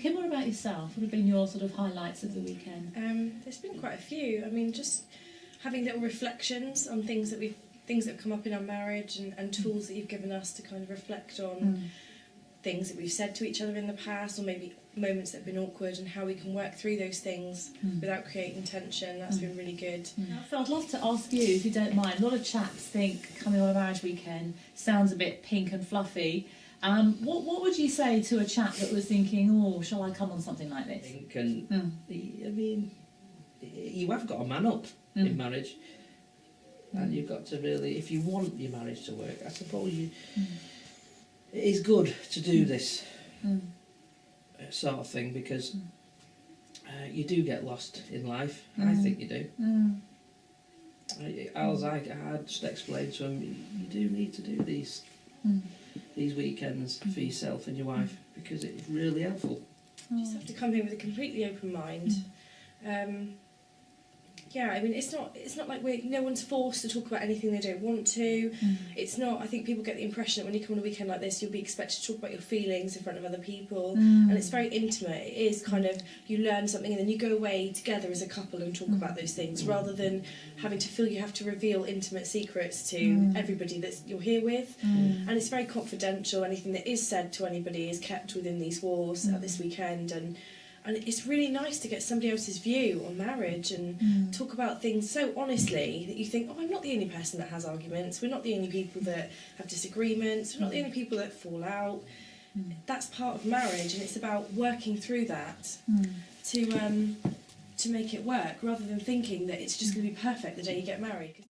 Kim, what about yourself? What have been your sort of highlights of the weekend? There's been quite a few. I mean, just having little reflections on things that have come up in our marriage, and tools that you've given us to kind of reflect on things that we've said to each other in the past, or maybe moments that have been awkward, and how we can work through those things without creating tension. That's been really good. So I'd love to ask you, if you don't mind, a lot of chaps think coming on a marriage weekend sounds a bit pink and fluffy. What would you say to a chap that was thinking, oh, shall I come on something like this? I mean, you have got to man up in marriage, and you've got to really, if you want your marriage to work, I suppose it is good to do this sort of thing, because you do get lost in life. I think you do. As I just explained to him, you do need to do these weekends for yourself and your wife, because it's really helpful. You just have to come here with a completely open mind. Yeah, I mean, it's not like no one's forced to talk about anything they don't want to. It's not. I think people get the impression that when you come on a weekend like this, you'll be expected to talk about your feelings in front of other people, and it's very intimate. It is kind of, you learn something and then you go away together as a couple and talk about those things, rather than having to feel you have to reveal intimate secrets to everybody that you're here with. And it's very confidential. Anything that is said to anybody is kept within these walls at this weekend, and it's really nice to get somebody else's view on marriage and talk about things so honestly that you think, oh, I'm not the only person that has arguments. We're not the only people that have disagreements. We're not the only people that fall out. That's part of marriage, and it's about working through that to make it work, rather than thinking that it's just going to be perfect the day you get married.